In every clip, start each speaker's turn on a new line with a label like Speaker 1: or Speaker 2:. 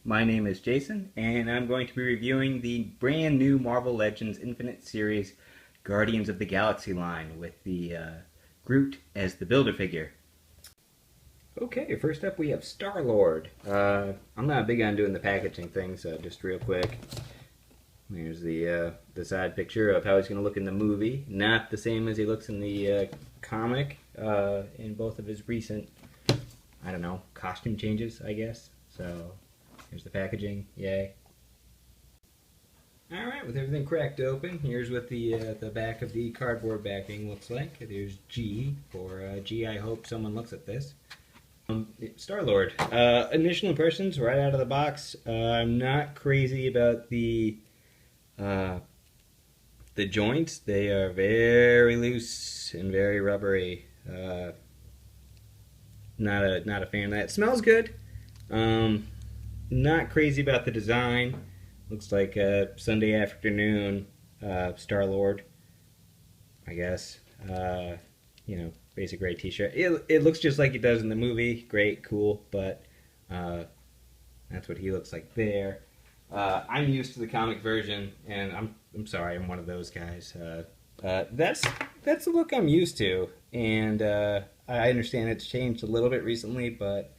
Speaker 1: my name is Jason, and I'm going to be reviewing the brand new Marvel Legends Infinite Series Guardians of the Galaxy line with the Groot as the Build-A-Figure. Okay, first up we have Star-Lord. I'm not big on doing the packaging thing, so just real quick. Here's the side picture of how he's going to look in the movie. Not the same as he looks in the comic in both of his recent, I don't know, costume changes, I guess. So here's the packaging. Yay. Alright, with everything cracked open, here's what the back of the cardboard backing looks like. There's G for G, I hope someone looks at this. Star-Lord. Initial impressions right out of the box. I'm not crazy about the joints. They are very loose and very rubbery. Not a fan of that. It smells good. Not crazy about the design. Looks like a Sunday afternoon Star-Lord, I guess. You know, basic gray t-shirt. It looks just like it does in the movie. Great, cool, but that's what he looks like there. I'm used to the comic version, and I'm sorry, I'm one of those guys. That's the look I'm used to, and I understand it's changed a little bit recently, but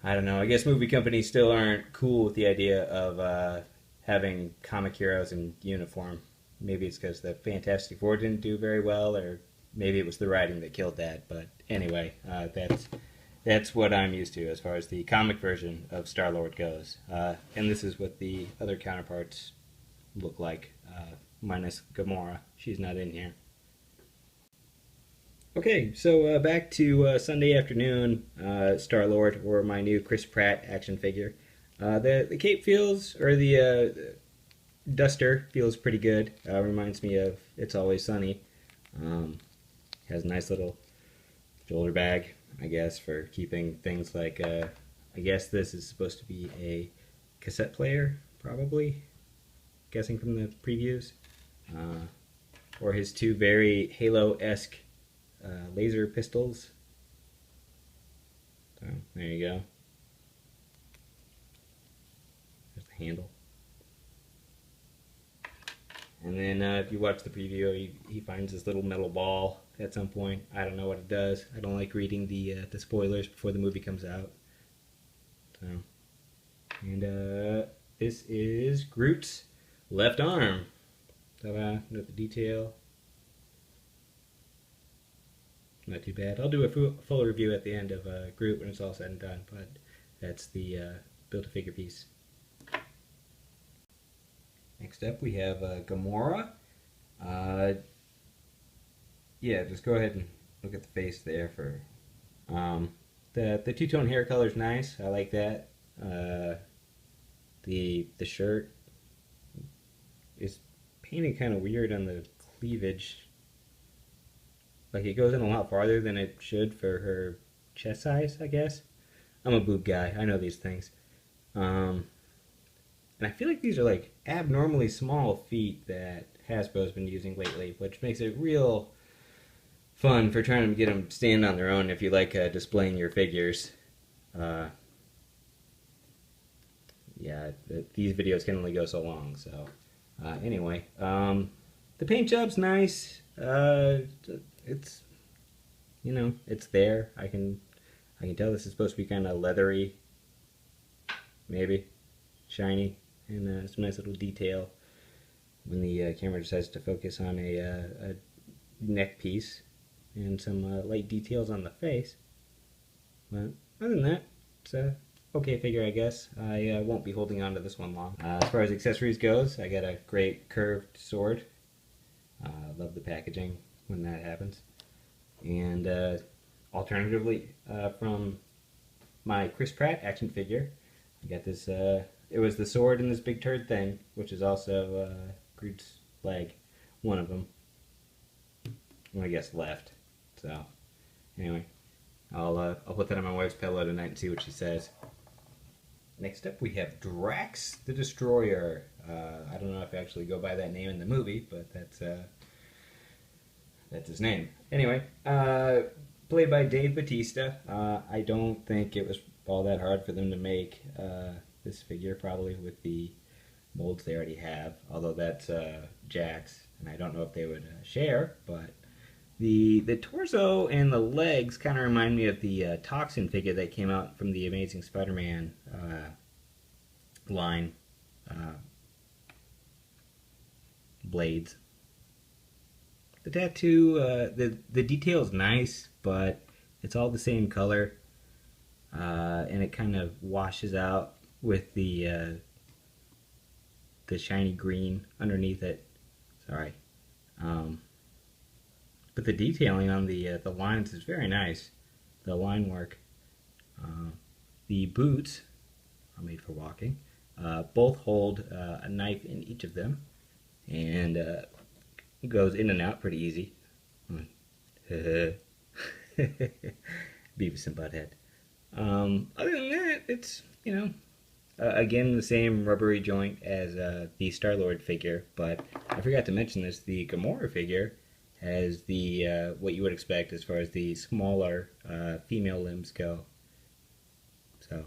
Speaker 1: I don't know. I guess movie companies still aren't cool with the idea of having comic heroes in uniform. Maybe it's because the Fantastic Four didn't do very well, or maybe it was the writing that killed that. But anyway, that's what I'm used to as far as the comic version of Star-Lord goes. And this is what the other counterparts look like, minus Gamora. She's not in here. Okay, so back to Sunday afternoon Star-Lord, or my new Chris Pratt action figure. The cape feels, or the duster feels pretty good. Reminds me of It's Always Sunny. Has a nice little shoulder bag, I guess, for keeping things like, I guess this is supposed to be a cassette player, probably, guessing from the previews. Or his two very Halo-esque laser pistols. So, there you go. There's the handle. And then if you watch the preview, he finds this little metal ball at some point. I don't know what it does. I don't like reading the spoilers before the movie comes out. So, and this is Groot's left arm. Ta-da! Note the detail. Not too bad. I'll do a full review at the end of Groot when it's all said and done, but that's the Build-A-Figure piece. Next up we have Gamora. Yeah, just go ahead and look at the face there for the two-tone hair color is nice. I like that. The shirt is painted kind of weird on the cleavage. Like, it goes in a lot farther than it should for her chest size, I guess. I'm a boob guy. I know these things. And I feel like these are like abnormally small feet that Hasbro's been using lately, which makes it real fun for trying to get them to stand on their own if you like displaying your figures. Yeah, these videos can only go so long, so anyway. The paint job's nice. It's, you know, it's there. I can tell this is supposed to be kind of leathery, maybe shiny, and some nice little detail when the camera decides to focus on a neck piece and some light details on the face. But other than that, it's a okay figure, I guess. I won't be holding on to this one long. As far as accessories goes, I got a great curved sword. Love the packaging when that happens. And alternatively, from my Chris Pratt action figure, I got this, it was the sword and this big turd thing, which is also Groot's leg, one of them. Well, I guess left. So, anyway, I'll put that on my wife's pillow tonight and see what she says. Next up, we have Drax the Destroyer. I don't know if I actually go by that name in the movie, but that's his name. Anyway, played by Dave Bautista. I don't think it was all that hard for them to make this figure probably with the molds they already have, although that's Jack's, and I don't know if they would share, but the torso and the legs kind of remind me of the Toxin figure that came out from the Amazing Spider-Man line. Blades. The tattoo, the detail is nice, but it's all the same color, and it kind of washes out with the shiny green underneath it. Sorry. But the detailing on the lines is very nice. The line work. The boots are made for walking. Both hold a knife in each of them, and it goes in and out pretty easy. Beavis and Butthead. Other than that, it's, you know, again, the same rubbery joint as the Star-Lord figure, but I forgot to mention this, the Gamora figure has the what you would expect as far as the smaller female limbs go. So,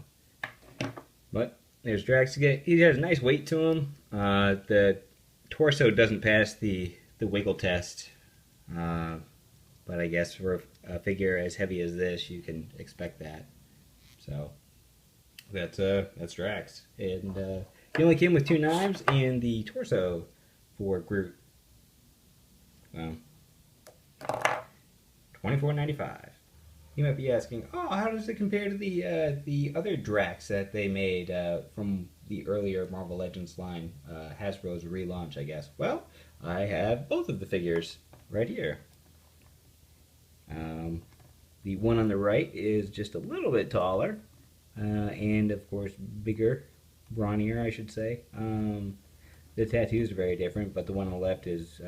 Speaker 1: but there's Drax again. He has a nice weight to him. The torso doesn't pass the wiggle test, but I guess for a figure as heavy as this, you can expect that. So that's Drax, and he only came with 2 knives and the torso for Groot. Well, $24.95. You might be asking, oh, how does it compare to the other Drax that they made from the earlier Marvel Legends line, Hasbro's relaunch, I guess? Well, I have both of the figures right here. The one on the right is just a little bit taller, and of course bigger, brawnier, I should say. The tattoos are very different, but the one on the left is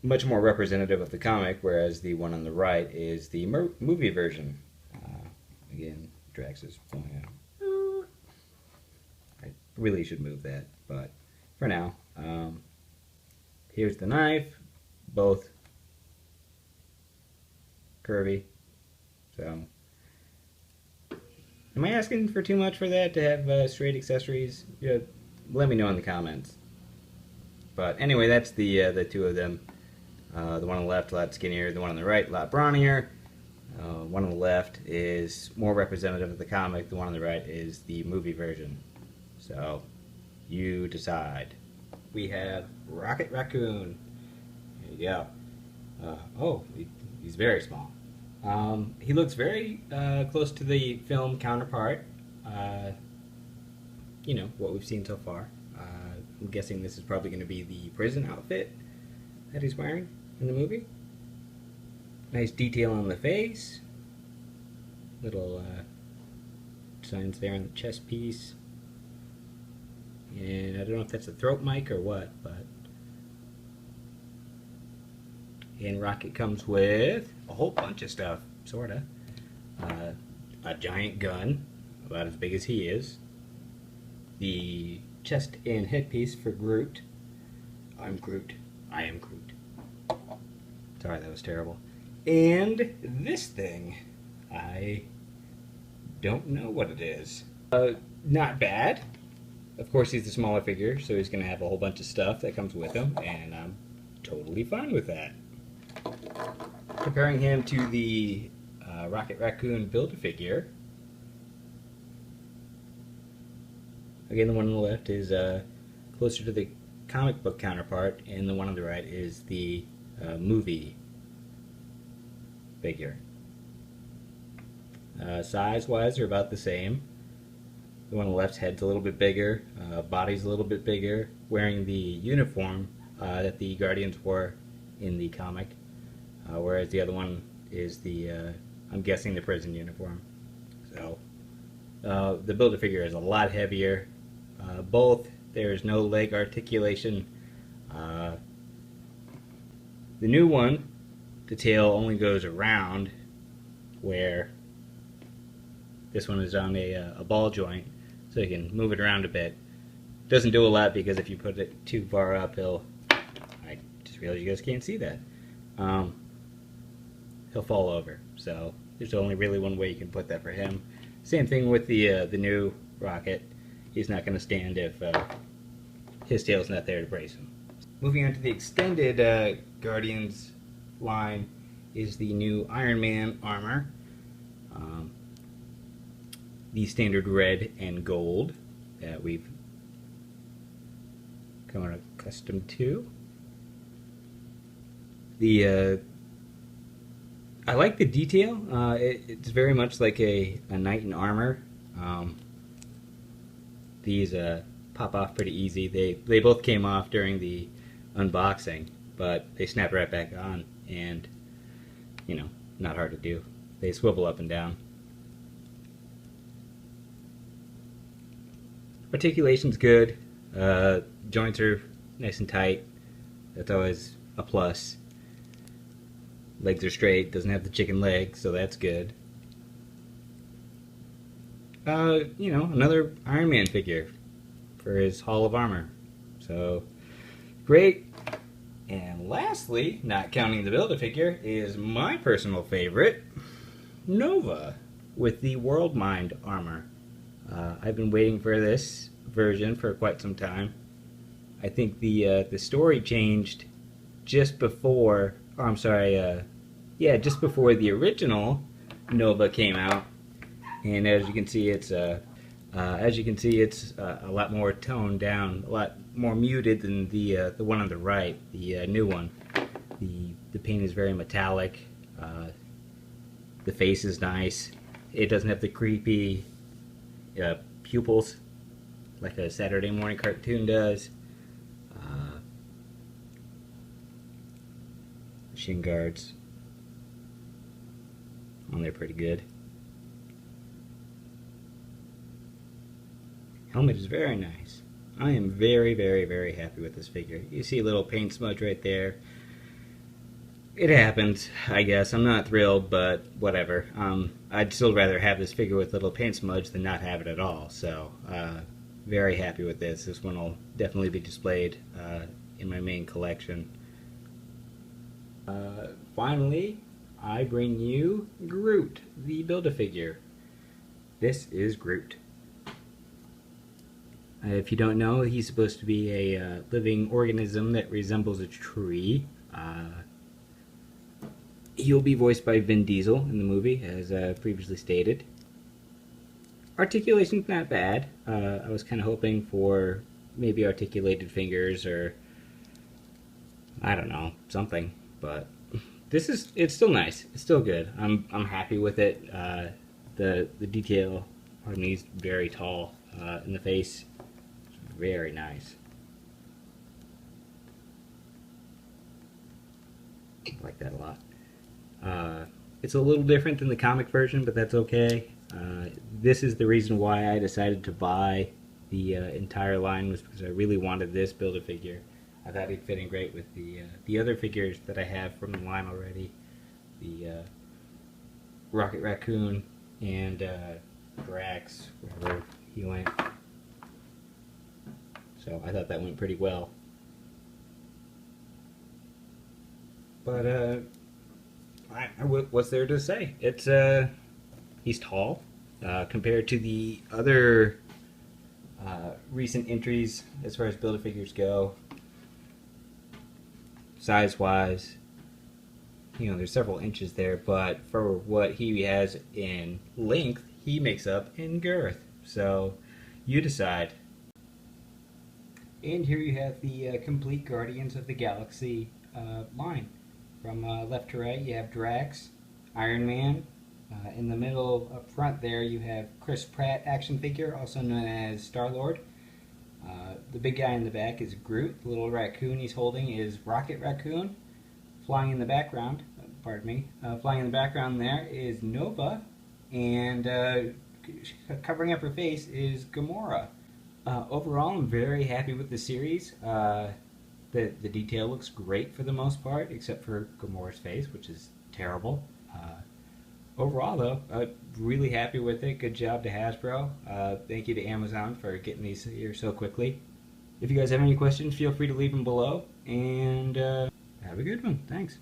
Speaker 1: much more representative of the comic, whereas the one on the right is the movie version. Again, Drax is pulling out. I really should move that, but for now, here's the knife, both curvy. So, am I asking for too much for that to have straight accessories? Yeah, let me know in the comments. But anyway, that's the 2 of them. The one on the left a lot skinnier, the one on the right a lot brawnier. One on the left is more representative of the comic, the one on the right is the movie version. So, you decide. We have Rocket Raccoon. There you go. Oh, he's very small. He looks very close to the film counterpart. You know, what we've seen so far. I'm guessing this is probably going to be the prison outfit that he's wearing in the movie. Nice detail on the face. Little signs there on the chest piece. And I don't know if that's a throat mic or what, but... And Rocket comes with a whole bunch of stuff, sorta. A giant gun, about as big as he is. The chest and headpiece for Groot. I'm Groot. I am Groot. Sorry, that was terrible. And this thing, I don't know what it is. Not bad. Of course, he's the smaller figure, so he's going to have a whole bunch of stuff that comes with him, and I'm totally fine with that. Comparing him to the Rocket Raccoon Build-A-Figure. Again, the one on the left is closer to the comic book counterpart, and the one on the right is the movie figure. Size-wise, they're about the same. The one on the left's head's a little bit bigger, body's a little bit bigger, wearing the uniform that the Guardians wore in the comic, whereas the other one is the, I'm guessing, the prison uniform. So, the Build-A-Figure is a lot heavier. Both, there's no leg articulation. The new one, the tail only goes around, where this one is on a ball joint, so you can move it around a bit. Doesn't do a lot because if you put it too far up, I just realized you guys can't see that. He'll fall over. So there's only really one way you can put that for him. Same thing with the new Rocket. He's not going to stand if his tail's not there to brace him. Moving on to the extended Guardians line is the new Iron Man armor. The standard red and gold that we've come accustomed to. I like the detail. It's very much like a knight in armor. These pop off pretty easy. They both came off during the unboxing, but they snap right back on, and you know, not hard to do. They swivel up and down. Articulation's good. Joints are nice and tight. That's always a plus. Legs are straight. Doesn't have the chicken leg, so that's good. You know, another Iron Man figure for his Hall of Armor. So, great. And lastly, not counting the Build-A-Figure, is my personal favorite, Nova, with the World Mind armor. I've been waiting for this version for quite some time. I think the story changed just before, oh, I'm sorry, yeah, just before the original Nova came out. And as you can see, it's a lot more toned down, a lot more muted than the one on the right, the new one. The paint is very metallic. The face is nice. It doesn't have the creepy pupils like a Saturday morning cartoon does. Shin guards on there pretty good. Helmet is very nice. I am very, very, very happy with this figure. You see a little paint smudge right there. It happens, I guess. I'm not thrilled, but whatever. I'd still rather have this figure with a little paint smudge than not have it at all. So, very happy with this. This one will definitely be displayed in my main collection. Finally, I bring you Groot, the Build-A-Figure. This is Groot. If you don't know, he's supposed to be a living organism that resembles a tree. He'll be voiced by Vin Diesel in the movie, as previously stated. Articulation's not bad. I was kind of hoping for maybe articulated fingers or, I don't know, something. But it's still nice. It's still good. I'm happy with it. The detail on he's very tall in the face. Very nice. I like that a lot. It's a little different than the comic version, but that's okay. This is the reason why I decided to buy the entire line, was because I really wanted this Build-A-Figure. I thought he'd fit in great with the other figures that I have from the line already. The Rocket Raccoon and Drax, wherever he went. So I thought that went pretty well. But what's there to say? It's he's tall compared to the other recent entries as far as Build-A-Figures go. Size-wise, you know, there's several inches there, but for what he has in length, he makes up in girth. So you decide. And here you have the complete Guardians of the Galaxy line. From left to right, you have Drax, Iron Man. In the middle up front there, you have Chris Pratt action figure, also known as Star-Lord. The big guy in the back is Groot. The little raccoon he's holding is Rocket Raccoon. Flying in the background, flying in the background there is Nova. And covering up her face is Gamora. Overall, I'm very happy with the series. The detail looks great for the most part, except for Gamora's face, which is terrible. Overall, though, I'm really happy with it. Good job to Hasbro. Thank you to Amazon for getting these here so quickly. If you guys have any questions, feel free to leave them below. And have a good one. Thanks.